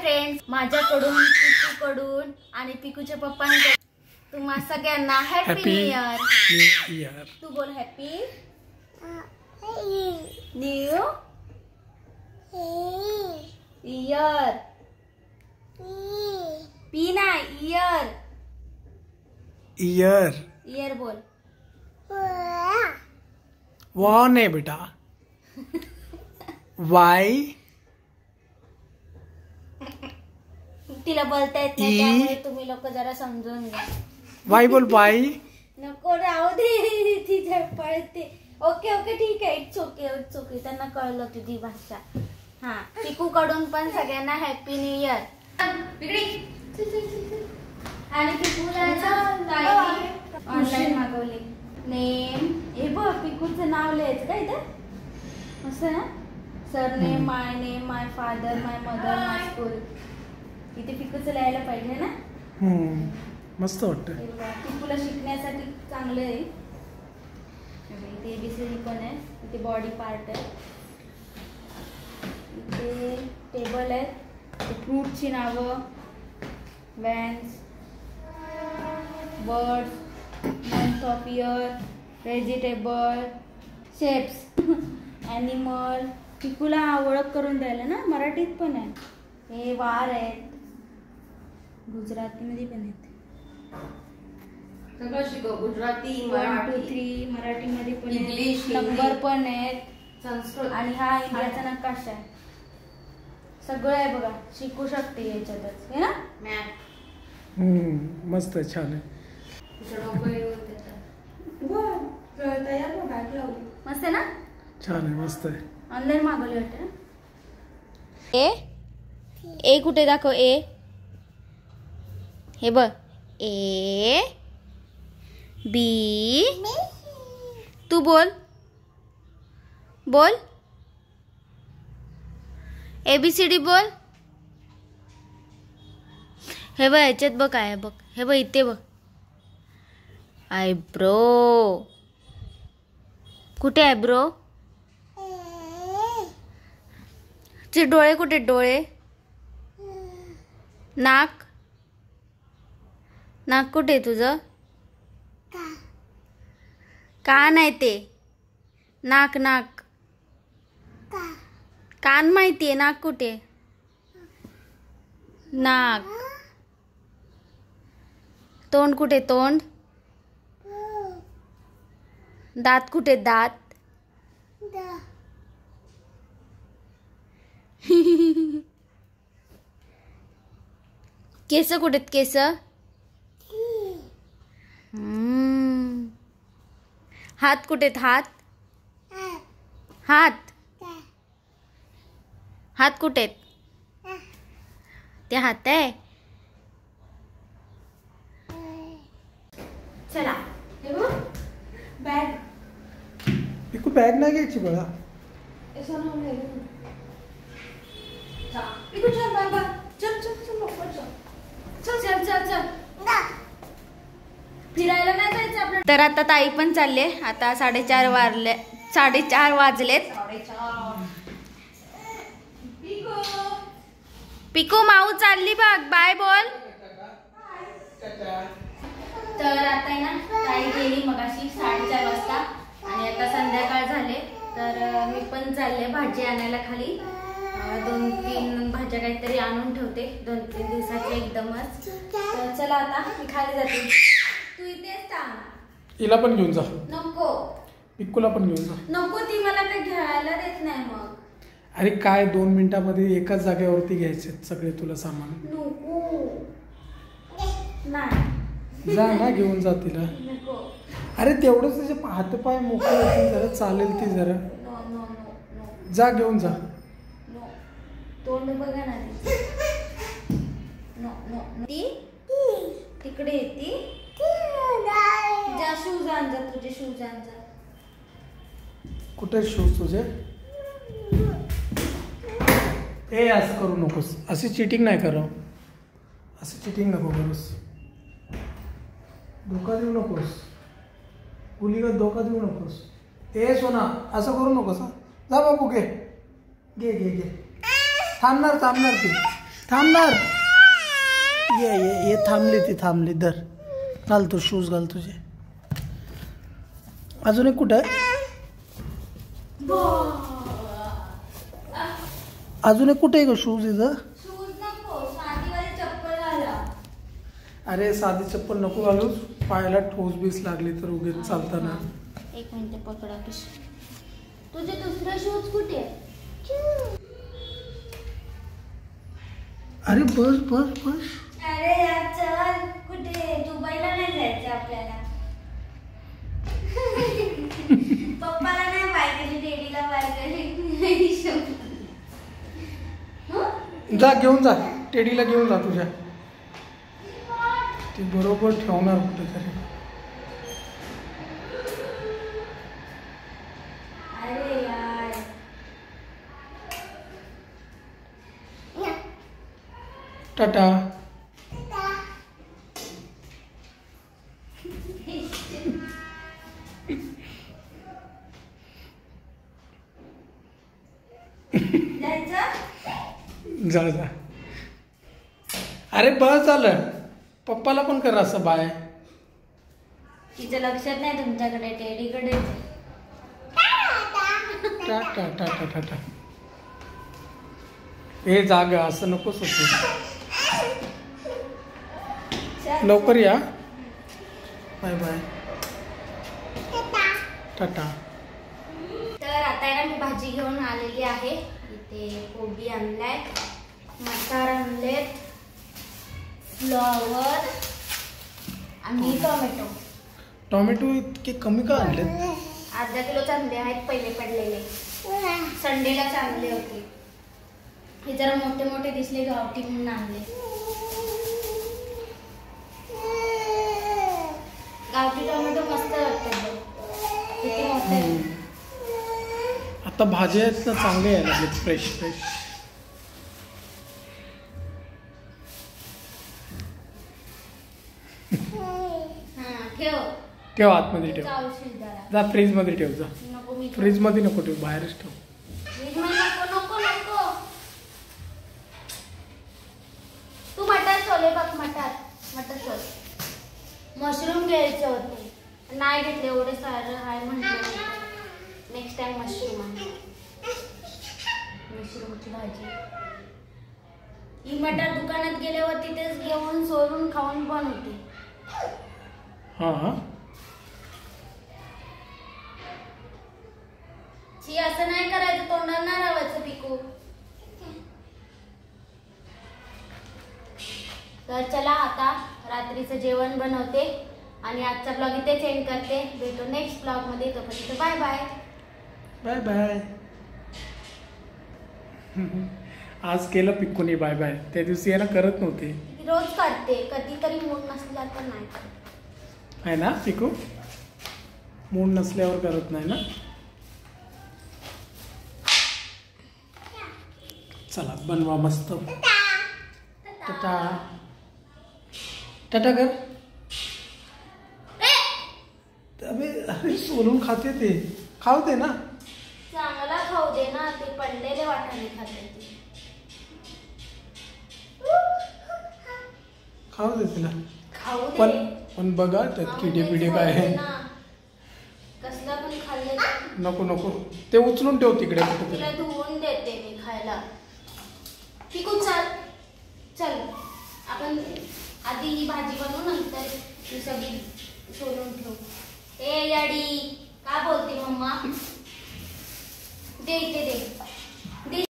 Friends, माझ्याकडून, पिकूकडून आणि पिकूच्या पप्पांकडून तुम्हा सगळ्यांना हॅपी न्यू इयर. तू बोल हॅपी न्यू इयर. पी ना इयर. इयर इयर बोल. वाह नाही बेटा. वाय तिला बोलता येत नाही त्यामुळे तुम्ही लोक जरा समजून घ्या. वाय बोल. वाय नको राहू दे ती पळते. ओके ओके ठीक आहे. It's okay it's okay. त्यांना कळलं तुझी भाषा. हा पिकू कडून पण सगळ्यांना हॅपी न्यू इयर. आणि पिकूला ऑनलाईन मागवले नेम. हे बघ पिकूचं नाव लिहायचं का इथं असं ना. सर नेम, माय नेम, माय फादर, माय मदर, माय स्कूल. इथे पिकूचं लिहायला पाहिजे ना. मस्त वाटतं. पिकूला शिकण्यासाठी चांगलं आहे. इथे एबीसीडी पण आहे. इथे बॉडी पार्ट आहे. इथे टेबल आहे. फ्रूटची नावं, vans, birds, month of year, vegetable, shapes, animal. पिकूला ओळख करून द्यायला ना. मराठीत पण आहे. हे वार आहेत. गुजरातीमध्ये पण आहेत. सगळं शिकव. गुजराती, 1 2 3 मराठीमध्ये पण इंग्लिश, नंबर पण आहेत. संस्कृत. आणि हा इंडियाचा नकाशा आहे. सगळं आहे बघा. शिकू शकते याच्यातच है ना. मॅप. मस्त आहे. छान आहे. मस्त आहे ना. छान आहे. मस्त आहे. ऑनलाईन मागवले वाटते ना. ए कुठे दाखव. ए हे बघ. A B. तू बोल बोल. ABCD बोल. हे बघ याच्यात बघ काय आहे बघ. हे बघ इथे बघ. आयब्रो. कुठे आयब्रो. चे डोळे कुठे. डोळे. नाक. नाक कुठे तुझं. कान आहे ते. नाक नाक. कान माहितीये. नाक कुठे. नाक. तोंड कुठे. तोंड. दात कुठे. दात. केस कुठे. केस. हात कुठे. हात. हात. हात कुठे. ते हात आहे. चला बॅग. पिकू बॅग नाही घ्यायची बघा. फिरायला नाही जायचं आपलं. तर आता ताई पण चालले. आता 4:30 वाजलेत. पिकू माऊ चालली बघ. बाय बोल. तर आता आहे ना ताई गेली मगाशी 4:30 वाजता. आणि आता संध्याकाळ झाले. तर मी पण चालले भाजी आणायला खाली. 2-3 भाज्या काहीतरी आणून ठेवते 2-3 दिवसाचे एकदमच. तर चला आता मी खाली जाते. तू इथेच थांब. हिला पण घेऊन जा. नको. पिक्कूला पण घेऊन जा. नको. ती मला काही घ्यायला देत नाही मग. अरे काय 2 मिनिटामध्ये एकाच जागेवरती घ्यायचे सगळे तुला सामान. नको. नाही. जा ना घेऊन जा तिला. नको. अरे तेवढंच तिचे हातपाय मोकळे होतील जरा. चालेल ती जरा. No no no no. जा घेऊन जा. नो. तोंड बघा ना. No no. ती तिकडे येते. जा शूज आण जा. तुझे शूज आण जा. कुठे शूज तुझे. ए असं करू नकोस. अशी चिटिंग नाही करू. असं चिटिंग नको करूस. धोका देऊ नकोस. मुलीला धोका देऊ नकोस. ए सोना असं करू नकोस. जा बाबू घे घे घे घे. थांबणार ती. थांबणार. ये थांबली ती थांबली. धर घाल तू शूज घाल तुझे. अजून एक कुठं आहे? अजून एक कुठे आहे ग शूज इथं? शूज नको, साधीवाली चप्पल घाला. अरे साधी चप्पल नको घालू. पायाला ठोस बीस लागली तर उगीच चालताना. एक मिनिट पकडा पिशवी. तुझे दुसरे शूज कुठे आहे? अरे बस बस बस. अरे यार चल, कुठे दुबईला नाही जायचं आपल्याला. पप्पाला नाही पाहिजे, डेडीला पाहिजे. जा घेऊन जा. टेडीला घेऊन जा तुझ्या. ती बरोबर ठेवणार कुठेतरी. अरे यार टाटा. जा जा. अरे बस झालं. पप्पाला पण कर असं बाय. तिचं लक्षात नाही तुमच्याकडे, टेडीकडे. टाटा टाटा टाटा. हे जाग असं नकोच होते. लवकर या. Bye bye. टाटा. तर आता आहे ना मी भाजी घेऊन आलेली आहे. इथे कोबी आणलाय, मटार आणलेत, फ्लॉवर आणि टोमॅटो. टोमॅटो इतके कमी का आणले? अर्धा किलो चांगले आहेत, पहिले पडलेले. संडेला चांगले होते. हे जरा मोठे मोठे दिसले, गावठी म्हणून आणले. गावठी टोमॅटो मस्त वाटतात. किती मोठे आहेत. आता भाज्या आहेत ना चांगले यायला लागले, फ्रेश फ्रेश. ठेव ठेव आतमध्ये ठेव. औषध जरा. जा फ्रीज मध्ये ठेव. जा नको मी फ्रीज मध्ये नको ठेव, बाहेरच ठेव. फ्रीजमध्ये नको नको नको. तू मटार सोले बघ. मटार सोल. मशरूम घ्यायचे होते, नाही घेतले. एवढे सारं आहे म्हटलं. नेक्स्ट टाइम मशरूम आहे. मशरूमची भाजी. ही मटार दुकानात गेल्यावर तिथेच घेऊन सोलून खाऊन पण होते. हां हां. ची असं नाही करायचं, तोंडात नाही लावायचं पिकू. तर चला आता रात्रीचं जेवण बनवते आणि आजचा ब्लॉग इथे एंड करते. भेटू नेक्स्ट ब्लॉग मध्ये. तोपर्यंत बाय बाय. Bye bye. आज केलं पिक्कूने बाय बाय. त्या दिवशी याला करत नव्हते. रोज करते, कधीतरी मूड नसला तर नाही करत. आहे ना पिकू? मूड नसल्यावर करत नाही ना. चला बनवा मस्त. टाटा टाटा कर. अरे सोलून खाते ते. खाऊ दे ना. चांगला खाऊ दे ना. ते पडलेले वाटाणे खाते ते. खाऊ दे तिला. खाऊ दे. पण बघा त्यात किडे पिडे काय आहे. कसला पण खाल्ले. नको नको. ते उचलून ठेव तिकडे कुठे. तिला धुवून देते मी खायला. पिकू चल चल. आपण आधी ही भाजी बनवू, नंतर ही सगळी सोलून ठेवू. ए याडी का बोलते मम्मा? दे इथे दे.